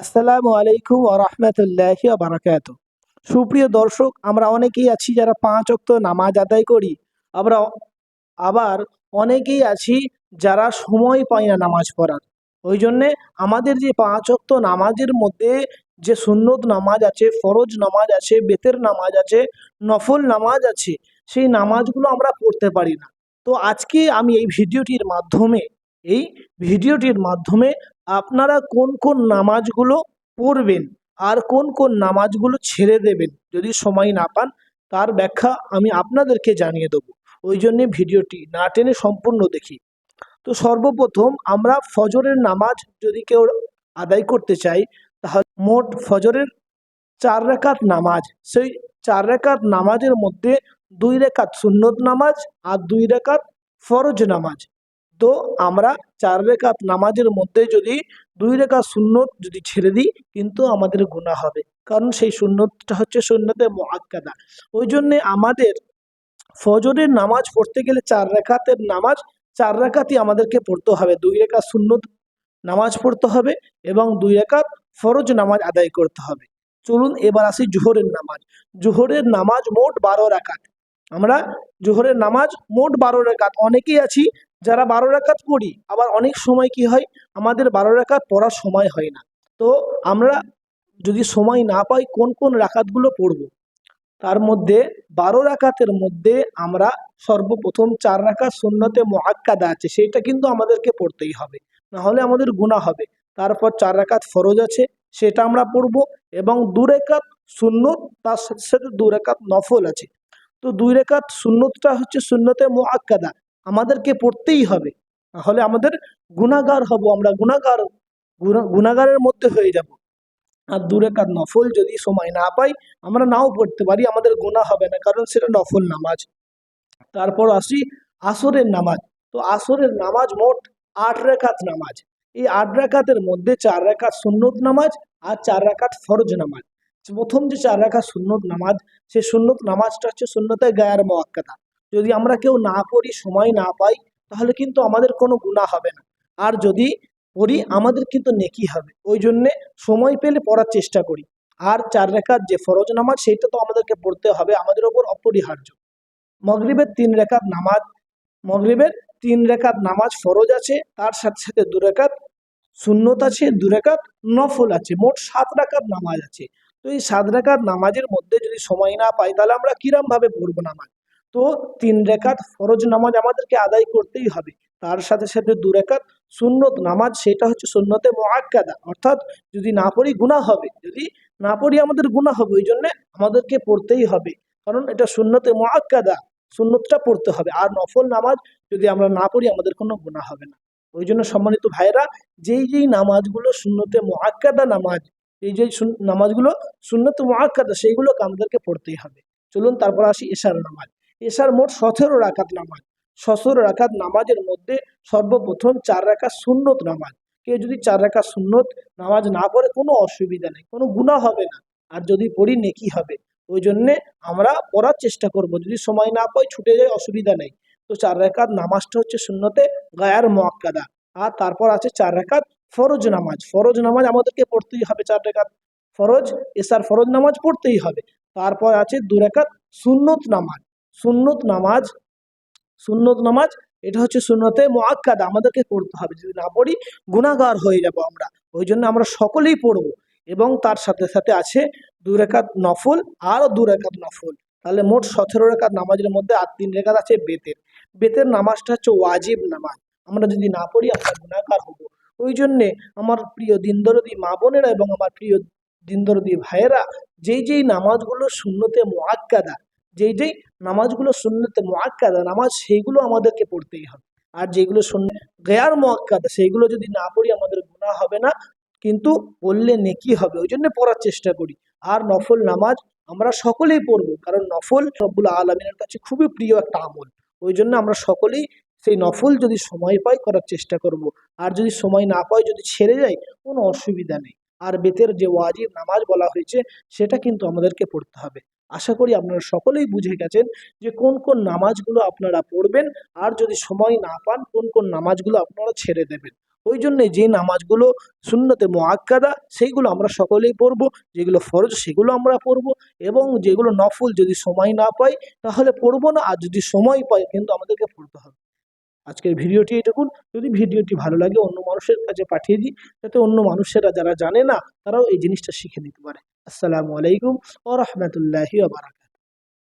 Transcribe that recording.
আসসালামু আলাইকুম ওয়া রাহমাতুল্লাহি ওয়া বারাকাতুহু। সুপ্রিয় দর্শক, আমরা অনেকেই আছি যারা ৫ ওয়াক্ত নামাজ আদায় করি। আমরা আবার অনেকেই আছি যারা সময় পাই না নামাজ পড়ার। ওই জন্যে আমাদের যে ৫ ওয়াক্ত নামাজের মধ্যে যে সুন্নত নামাজ আছে, ফরজ নামাজ আছে, বেতের নামাজ আছে, নফল নামাজ আছে, সেই নামাজগুলো আমরা পড়তে পারি না। তো আজকে আমি এই ভিডিওটির মাধ্যমে আপনারা কোন কোন নামাজগুলো পড়বেন আর কোন কোন নামাজগুলো ছেড়ে দেবেন যদি সময় না পান, তার ব্যাখ্যা আমি আপনাদেরকে জানিয়ে দেবো। ওই জন্যে ভিডিওটি না টেনে সম্পূর্ণ দেখি। তো সর্বপ্রথম আমরা ফজরের নামাজ যদি কেউ আদায় করতে চাই, তাহলে মোট ফজরের ৪ রাকাত নামাজ, সেই ৪ রাকাত নামাজের মধ্যে ২ রাকাত সুন্নত নামাজ আর ২ রাকাত ফরজ নামাজ। তো আমরা ৪ রাকাত নামাজের মধ্যে যদি ২ রাকাত সুন্নত যদি ছেড়ে দিই, কিন্তু আমাদের গুনাহ হবে, কারণ সেই সুন্নতটা হচ্ছে সুন্নতে মুআক্কাদা। ওই জন্যে আমাদের ফজরের নামাজ পড়তে গেলে ৪ রাকাতের নামাজ ৪ রাকাতই আমাদেরকে পড়তে হবে। ২ রাকাত সুন্নত নামাজ পড়তে হবে এবং ২ রাকাত ফরজ নামাজ আদায় করতে হবে। চলুন এবার আসি জোহরের নামাজ। জোহরের নামাজ মোট ১২ রাকাত। আমরা জোহরের নামাজ মোট ১২ রাকাত। অনেকেই আছি যারা ১২ রাকাত পড়ি, আবার অনেক সময় কি হয়, আমাদের ১২ রাকাত পড়ার সময় হয় না। তো আমরা যদি সময় না পাই, কোন কোন রাকাতগুলো পড়ব, তার মধ্যে ১২ রাকাতের মধ্যে আমরা সর্বপ্রথম ৪ রাকাত সুন্নতে মুআক্কাদা আছে, সেইটা কিন্তু আমাদেরকে পড়তেই হবে, না হলে আমাদের গুনাহ হবে। তারপর ৪ রাকাত ফরজ আছে, সেটা আমরা পড়ব, এবং ২ রাকাত সুন্নত, তার সাথে সাথে ২ রাকাত নফল আছে। তো ২ রাকাত সুন্নতটা হচ্ছে সুন্নতে মুআক্কাদা, আমাদেরকে পড়তেই হবে, না হলে আমাদের গুনাহগার হব, আমরা গুনাহগারের মধ্যে হয়ে যাব। আর ২ রাকাত নফল যদি সময় না পাই, আমরা নাও পড়তে পারি, আমাদের গুনাহ হবে না, কারণ সেটা নফল নামাজ। তারপর আসি আসরের নামাজ। তো আসরের নামাজ মোট ৮ রাকাত নামাজ। এই ৮ রাকাতের মধ্যে ৪ রাকাত সুন্নত নামাজ আর ৪ রাকাত ফরজ নামাজ। প্রথম যে ৪ রাকাত সুন্নত নামাজ, সেই সুন্নত নামাজটা হচ্ছে সুন্নতে গায়র মুআক্কাদা। যদি আমরা কেউ না পড়ি, সময় না পাই, তাহলে কিন্তু আমাদের কোনো গুনাহ হবে না। আর যদি পড়ি, আমাদের কিন্তু নেকি হবে। ওই জন্যে সময় পেলে পড়ার চেষ্টা করি। আর ৪ রাকাত যে ফরজ নামাজ, সেইটা তো আমাদেরকে পড়তে হবে, আমাদের ওপর অপরিহার্য। মগরিবের ৩ রাকাত নামাজ, মগরিবের ৩ রাকাত নামাজ ফরজ আছে, তার সাথে সাথে ২ রাকাত সুন্নত আছে, ২ রাকাত নফল আছে, মোট ৭ রাকাত নামাজ আছে। তো এই ৭ রাকাত নামাজের মধ্যে যদি সময় না পাই, তাহলে আমরা কিরম ভাবে পড়বো নামাজ? তো ৩ রাকাত ফরজ নামাজ আমাদেরকে আদায় করতেই হবে, তার সাথে সাথে ২ রাকাত সুন্নত নামাজ, সেটা হচ্ছে সুন্নতে মুআক্কাদা, অর্থাৎ যদি না পড়ি গুনাহ হবে, যদি না পড়ি আমাদের গুনাহ হবে। ওই জন্য আমাদেরকে পড়তেই হবে, কারণ এটা সুন্নতে মুআক্কাদা, সুন্নতটা পড়তে হবে। আর নফল নামাজ যদি আমরা না পড়ি, আমাদের কোনো গুনাহ হবে না। ওই জন্য সম্মানিত ভাইরা, যেই নামাজগুলো সুন্নতে মুআক্কাদা নামাজ, এই যে নামাজগুলো সুন্নতে মুআক্কাদা, সেইগুলোকে আমাদেরকে পড়তেই হবে। চলুন তারপর আসি এশার নামাজ। এশার মোট ১৭ রাকাত নামাজ। ১৭ রাকাত নামাজের মধ্যে সর্বপ্রথম ৪ রাকাত সুন্নত নামাজ। কেউ যদি ৪ রাকাত সুন্নত নামাজ না পড়ে, কোনো অসুবিধা নেই, কোনো গুনাহ হবে না, আর যদি পড়ি নেকি হবে। ওই জন্যে আমরা পড়ার চেষ্টা করব, যদি সময় না পাই, ছুটে যায়, অসুবিধা নেই। তো ৪ রাকাত নামাজটা হচ্ছে সুন্নতে গায়র মুআক্কাদা। আর তারপর আছে ৪ রাকাত ফরজ নামাজ। ফরজ নামাজ আমাদেরকে পড়তেই হবে, ৪ রাকাত ফরজ, এশার ফরজ নামাজ পড়তেই হবে। তারপর আছে ২ রাকাত সুন্নত নামাজ। সুন্নত নামাজ, সুন্নত নামাজ এটা হচ্ছে সুন্নতে মুআক্কাদা, আমাদেরকে পড়তে হবে, যদি না পড়ি গুনাহগার হয়ে যাব আমরা। ওই জন্য আমরা সকলেই পড়ব। এবং তার সাথে সাথে আছে ২ রাকাত নফল, আরও ২ রাকাত নফল। তাহলে মোট ১৭ রাকাত নামাজের মধ্যে আর ৩ রাকাত আছে বেতের। বেতের নামাজটা হচ্ছে ওয়াজিব নামাজ, আমরা যদি না পড়ি আমরা গুনাহগার হব। ওই জন্যে আমার প্রিয় দিনদরদি মা বোনেরা এবং আমার প্রিয় দিনদরদি ভাইয়েরা, যেই নামাজগুলো সুন্নতে মুআক্কাদা, যেই নামাজগুলো সুন্নতে মুআক্কাদা নামাজ, সেইগুলো আমাদেরকে পড়তেই হবে। আর যেগুলো গায়র মুআক্কাদা, সেইগুলো যদি না পড়ি, আমাদের গুনাহ হবে না, কিন্তু পড়লে নেকি হবে। ওই জন্য পড়ার চেষ্টা করি। আর নফল নামাজ আমরা সকলেই পড়বো, কারণ নফল রব্বুল আলামিনের কাছে খুবই প্রিয় একটা আমল। ওই জন্য আমরা সকলেই সেই নফল যদি সময় পাই, করার চেষ্টা করব। আর যদি সময় না পাই, যদি ছেড়ে যায়, কোনো অসুবিধা নেই। আর বেতের যে ওয়াজিব নামাজ বলা হয়েছে, সেটা কিন্তু আমাদেরকে পড়তে হবে। আশা করি আপনারা সকলেই বুঝে গেছেন যে কোন কোন নামাজগুলো আপনারা পড়বেন, আর যদি সময় না পান, কোন কোন নামাজগুলো আপনারা ছেড়ে দেবেন। ওই জন্যে যে নামাজগুলো সুন্নতে মুআক্কাদা সেইগুলো আমরা সকলেই পড়ব, যেগুলো ফরজ সেগুলো আমরা পড়ব, এবং যেগুলো নফল যদি সময় না পাই তাহলে পড়ব না, আর যদি সময় পাই কিন্তু আমাদেরকে পড়তে হবে। আজকের ভিডিওটি এটুকুন। যদি ভিডিওটি ভালো লাগে অন্য মানুষের কাছে পাঠিয়ে দিই, যাতে অন্য মানুষেরা যারা জানে না তারাও এই জিনিসটা শিখে নিতে পারে। আসসালামু আলাইকুম ওয়া রাহমাতুল্লাহি ওয়া বারাকাতুহু।